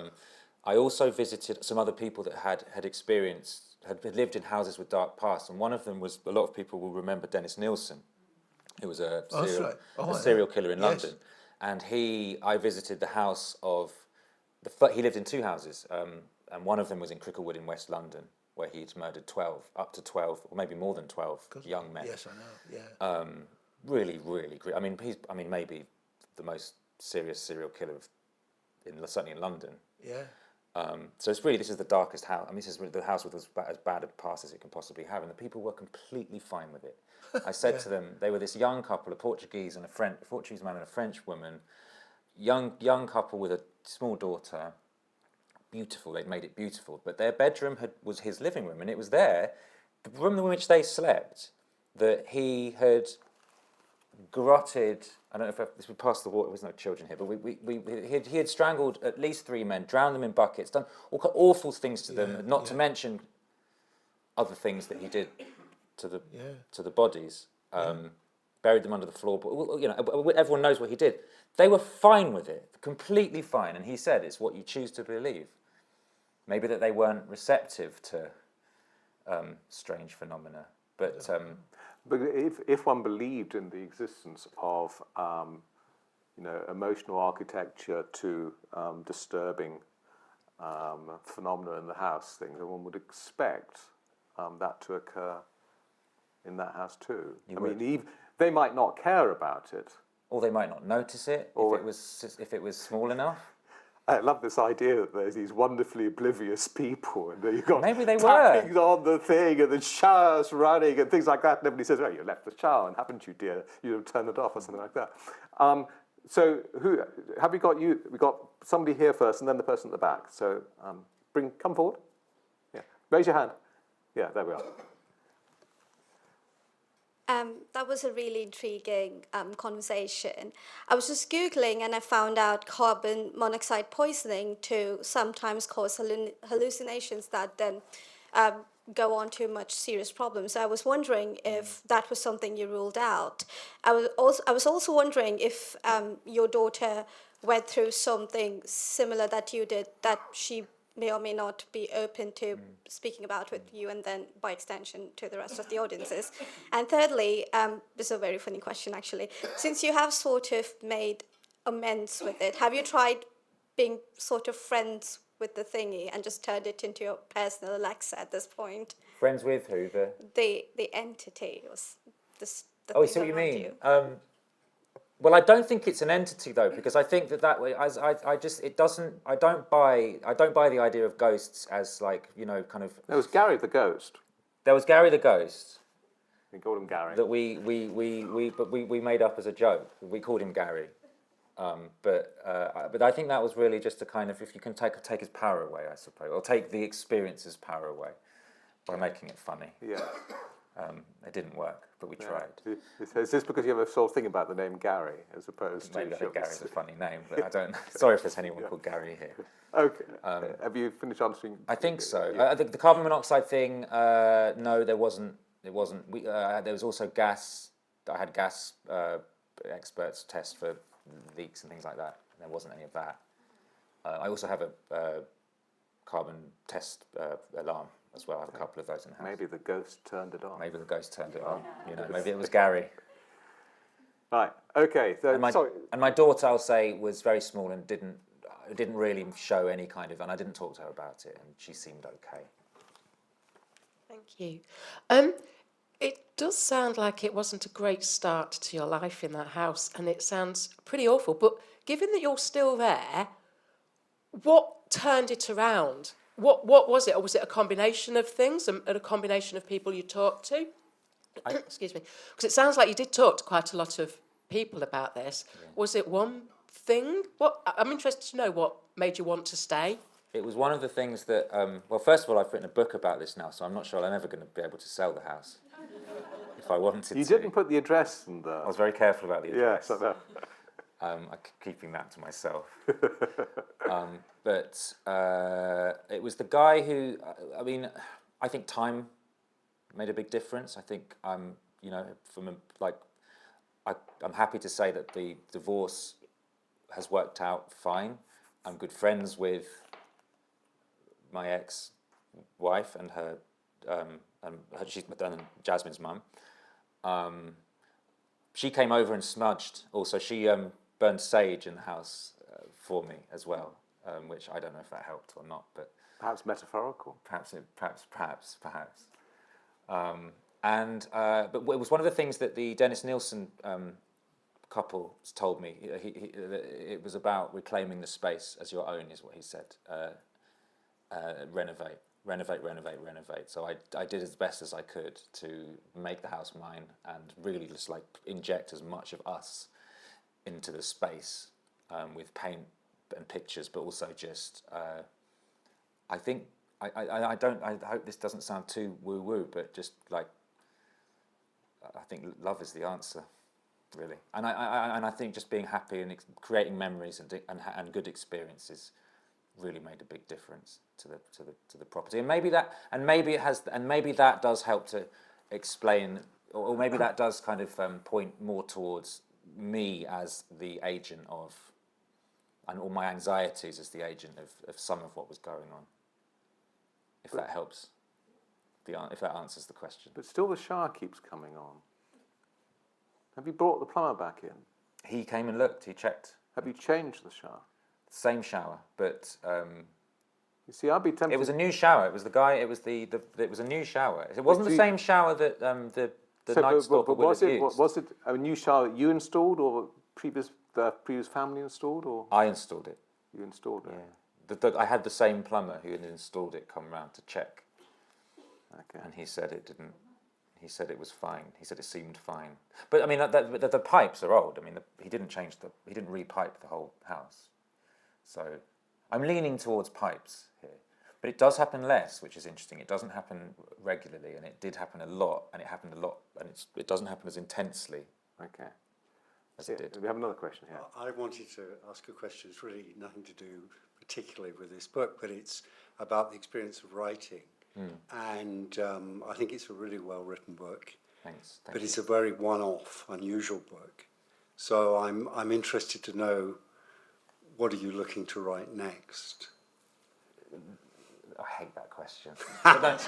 I also visited some other people that had lived in houses with dark pasts, and one of them was, a lot of people will remember Dennis Nilsson, who was a serial killer in London, and I visited the house of, he lived in 2 houses, and one of them was in Cricklewood in West London, where he'd murdered up to 12, or maybe more than 12 young men. Yes, I know, yeah. Really, really great. I mean, maybe the most serious serial killer certainly in London. Yeah. So this is the darkest house. I mean, this is the house with as bad a past as it can possibly have, and the people were completely fine with it. I said to them, they were this young couple, a Portuguese man and a French woman, young couple with a small daughter. Beautiful, they'd made it beautiful, but their bedroom was his living room, and it was the room in which they slept, that he had garroted. I don't know if this would pass the water. There was no children here, but he had strangled at least 3 men, drowned them in buckets, done all kind of awful things to them. Not to mention other things that he did to the bodies. Buried them under the floor. But everyone knows what he did. They were fine with it, completely fine. And he said, "It's what you choose to believe." Maybe that they weren't receptive to strange phenomena, but. But if one believed in the existence of, emotional architecture to disturbing phenomena in the house, then one would expect that to occur in that house too. They might not care about it, or they might not notice it if it was small enough. I love this idea that there's these wonderfully oblivious people, and you've got maybe they tappings on the thing, and the shower's running, and things like that. And everybody says, "Oh, you left the shower, and haven't you, dear? You turn it off," or something like that. So, who have we got? We got somebody here first, and then the person at the back. So, come forward. Yeah, raise your hand. Yeah, there we are. That was a really intriguing conversation. I was just Googling and I found out carbon monoxide poisoning to sometimes cause hallucinations that then go on to much serious problems. So I was wondering if that was something you ruled out. I was also wondering if your daughter went through something similar that you did, that she may or may not be open to speaking about with you, and then by extension to the rest of the audiences. And thirdly, this is a very funny question actually, since you have sort of made amends with it, have you tried being sort of friends with the thingy and just turned it into your personal Alexa at this point? Friends with who? The entity was this. Oh, I see what you mean. Well, I don't think it's an entity though, because I think that way, I don't buy the idea of ghosts as like, kind of. There was Gary the ghost. There was Gary the ghost. We called him Gary. That we made up as a joke. We called him Gary, but I think that was really just a kind of, if you can take his power away, I suppose, or take the experience's power away by making it funny. Yeah. It didn't work, but we tried. Is this because you have a sort of thing about the name Gary as opposed to... Maybe I think Gary's a funny name, but I don't... Sorry if there's anyone called Gary here. Okay. Have you finished answering? I think so. The carbon monoxide thing, no, there wasn't. There was also gas. I had gas experts test for leaks and things like that. There wasn't any of that. I also have carbon test alarm as well. I have a couple of those in the house. Maybe the ghost turned it on. Maybe the ghost turned it on. You know, maybe it was Gary. Right. Okay. So, And my daughter, I'll say, was very small and didn't really show any kind of, and I didn't talk to her about it, and she seemed okay. Thank you. It does sound like it wasn't a great start to your life in that house, and it sounds pretty awful. But given that you're still there, what turned it around? What was it? Or was it a combination of things and a combination of people you talked to? Excuse me. Because it sounds like you did talk to quite a lot of people about this. Yeah. Was it one thing? I'm interested to know what made you want to stay. It was one of the things that, well, first of all, I've written a book about this now, so I'm not sure I'm ever going to be able to sell the house if I wanted to. You didn't put the address in there. I was very careful about the address. Yes, I know. I'm keeping that to myself. But it was the guy who, I mean, I think time made a big difference. I think I'm happy to say that the divorce has worked out fine. I'm good friends with my ex-wife and her, she's Jasmine's mum. She came over and smudged. Also, she burned sage in the house for me as well, which I don't know if that helped or not, but perhaps metaphorical. Perhaps. But it was one of the things that the Dennis Nielsen couple told me. It was about reclaiming the space as your own, is what he said. Renovate. So I did as best as I could to make the house mine and really just like inject as much of us into the space with paint and pictures, but also just I think I hope this doesn't sound too woo woo, but just like I think love is the answer, really, and I think just being happy and creating memories and good experiences really made a big difference to the property, and maybe that does help to explain, or maybe that does kind of point more towards me as the agent of, and all my anxieties as the agent of some of what was going on. If that helps, if that answers the question. But still, the shower keeps coming on. Have you brought the plumber back in? He came and looked. He checked. Have you changed the shower? Same shower, but you see, I'd be tempted. It was a new shower. It was the guy. It was it was a new shower. It wasn't the same shower that the Nightstalker would have used. Was it a new shower that you installed, or the previous family installed, or I installed it? You installed it. Yeah. I had the same plumber who had installed it come round to check. Okay. And he said it didn't. He said it was fine. He said it seemed fine. But I mean, the pipes are old. I mean, he didn't re-pipe the whole house. So I'm leaning towards pipes here. But it does happen less, which is interesting. It doesn't happen regularly, and it did happen a lot, and it happened a lot, and it doesn't happen as intensely. Okay. As it did. We have another question here. I wanted to ask a question. It's really nothing to do particularly with this book, but it's about the experience of writing. And I think it's a really well-written book. Thanks. But it's a very one-off, unusual book. So I'm interested to know, what are you looking to write next? I hate that question. But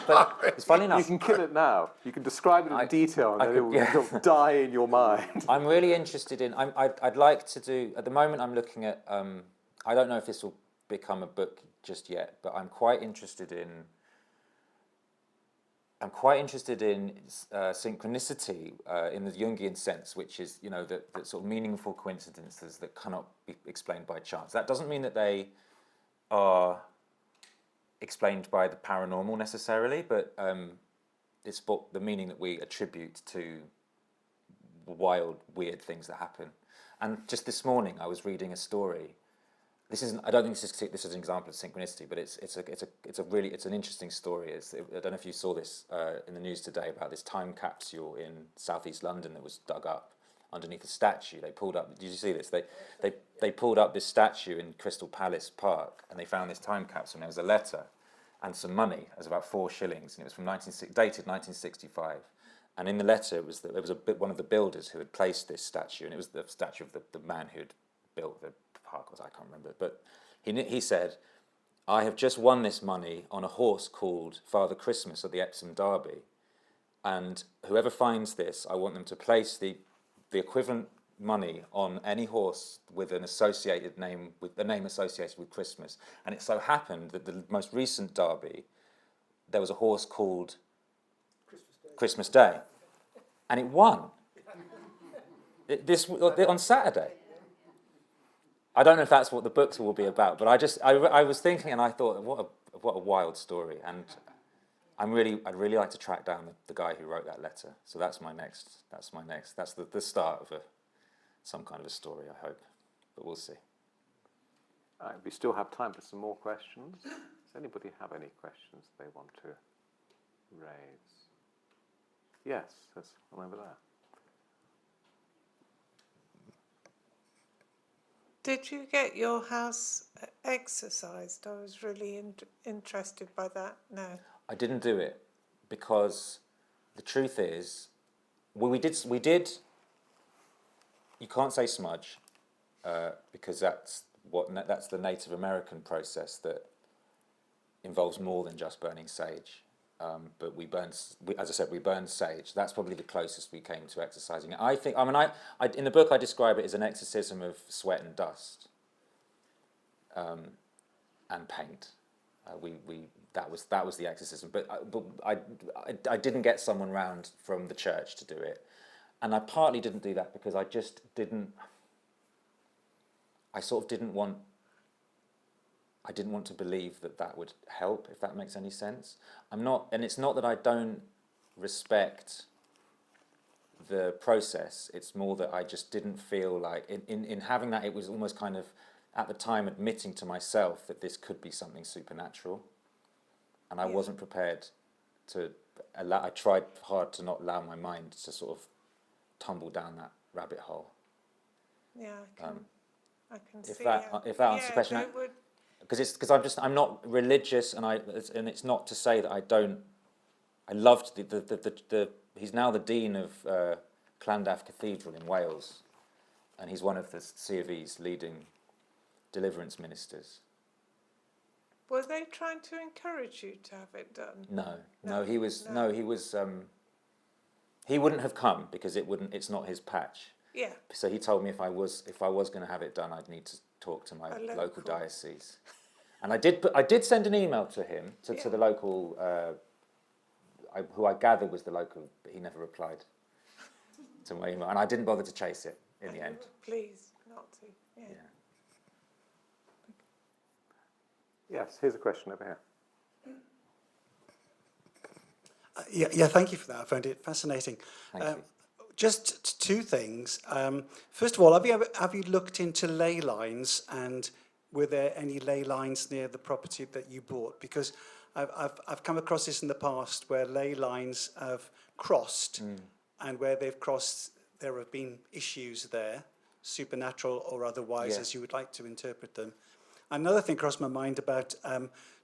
it's funny enough. You can kill it now. You can describe it in detail, and then it'll die in your mind. I'm really interested in. I'd like to do. At the moment, I'm looking at. I don't know if this will become a book just yet, but I'm quite interested in. I'm quite interested in synchronicity in the Jungian sense, which is, the sort of meaningful coincidences that cannot be explained by chance. That doesn't mean that they are explained by the paranormal necessarily, but it's the meaning that we attribute to wild, weird things that happen. And just this morning, I was reading a story. I don't think this is an example of synchronicity, but it's an interesting story. I don't know if you saw this in the news today about this time capsule in southeast London that was dug up underneath a statue. They pulled up. Did you see this? They pulled up this statue in Crystal Palace Park, and they found this time capsule. And there was a letter and some money. It was about 4 shillings, and it was from dated 1965. And in the letter, it was one of the builders who had placed this statue, and it was the statue of the man who had built the park. I can't remember, but he said, I have just won this money on a horse called Father Christmas at the Epsom Derby, and whoever finds this, I want them to place the equivalent money on any horse with an associated name, with a name associated with Christmas. And it so happened that the most recent derby, there was a horse called Christmas Day, and it won. This on Saturday. I don't know if that's what the books will be about, but I was thinking, and I thought, what a wild story, and I'd really like to track down the guy who wrote that letter. So that's the start of some kind of a story, I hope, but we'll see. All right, we still have time for some more questions. Does anybody have any questions they want to raise? Yes, there's one over there. Did you get your house exercised? I was really interested by that. No. I didn't do it because the truth is, we did. You can't say smudge because that's the Native American process that involves more than just burning sage. But as I said, we burned sage. That's probably the closest we came to exercising it. I in the book I describe it as an exorcism of sweat and dust, and paint. That was the exorcism. But I didn't get someone round from the church to do it, and I partly didn't do that because I just didn't. I sort of didn't want. I didn't want to believe that would help, if that makes any sense. And it's not that I don't respect the process, it's more that I just didn't feel like, in having that, it was almost kind of, at the time, admitting to myself that this could be something supernatural. And I wasn't prepared to I tried hard to not allow my mind to sort of tumble down that rabbit hole. Yeah, I can see if that answers the question. Because I'm not religious, and it's not to say that I don't. I loved he's now the dean of Llandaff Cathedral in Wales, and he's one of the C of E's leading Deliverance ministers. Were they trying to encourage you to have it done? No, he was. He wouldn't have come because it's not his patch. Yeah. So he told me if I was going to have it done, I'd need to talk to my local diocese, and I did send an email to him to the local, who I gather was the local, but he never replied to my email, and I didn't bother to chase it in the end. Please, not to. Yeah. Yes, here's a question over here. Yeah, thank you for that. I found it fascinating. Thank you. Just two things. First of all, have you looked into ley lines, and were there any ley lines near the property that you bought? Because I've come across this in the past where ley lines have crossed, and where they've crossed, there have been issues there, supernatural or otherwise, as you would like to interpret them. Another thing crossed my mind about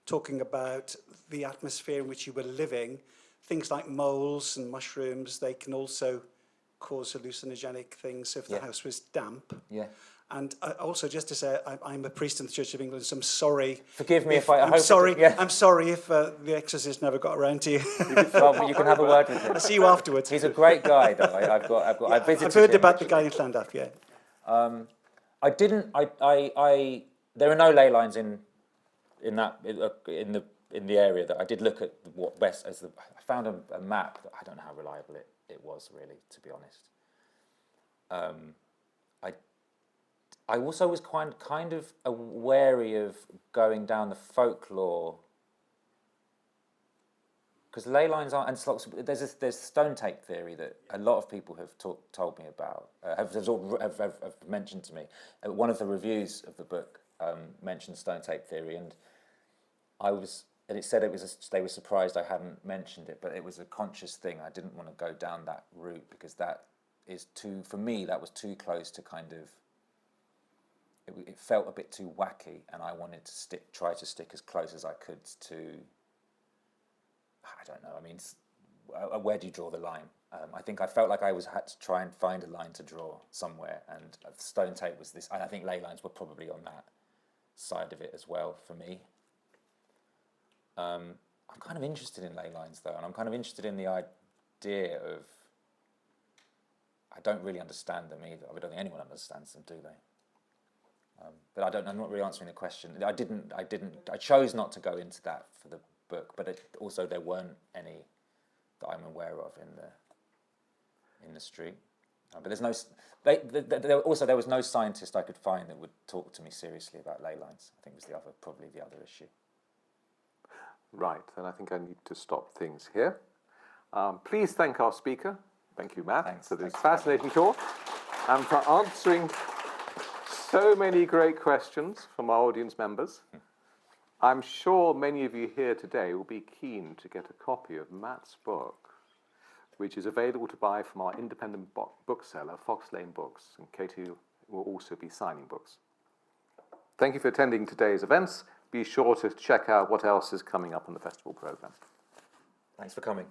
talking about the atmosphere in which you were living. Things like moles and mushrooms, they can also cause hallucinogenic things if the house was damp. Yeah. And also, just to say, I'm a priest in the Church of England, so I'm sorry. Forgive me if I'm sorry if the exorcist never got around to you. Well, you can have a word with him. I'll see you afterwards. He's a great guy, though. I've visited I've heard him, about actually. the guy in Llandaff, yeah. I didn't. There are no ley lines in the area that I did look at. What best as I found a map that I don't know how reliable it was, really, to be honest. I also was kind of wary of going down the folklore, because ley lines aren't, and there's stone tape theory that a lot of people have told me about, have mentioned to me. One of the reviews of the book mentioned stone tape theory, and it said they were surprised I hadn't mentioned it, but it was a conscious thing. I didn't want to go down that route because that was too close to kind of. It felt a bit too wacky, and I wanted to try to stick as close as I could to. I don't know. I mean, where do you draw the line? I think I felt like I had to try and find a line to draw somewhere, and stone tape was this. And I think ley lines were probably on that side of it as well for me. I'm kind of interested in ley lines, though, and I'm kind of interested in the idea of, I don't really understand them either. I don't think anyone understands them, do they? But I'm not really answering the question. I chose not to go into that for the book, but also there weren't any that I'm aware of in the street. But there's no. There was no scientist I could find that would talk to me seriously about ley lines. I think was probably the other issue. Right, and I think I need to stop things here. Please thank our speaker. Thank you, Matt, for this fascinating talk, and for answering so many great questions from our audience members. I'm sure many of you here today will be keen to get a copy of Matt's book, which is available to buy from our independent bookseller, Fox Lane Books, and Katie will also be signing books. Thank you for attending today's events. Be sure to check out what else is coming up on the festival programme. Thanks for coming.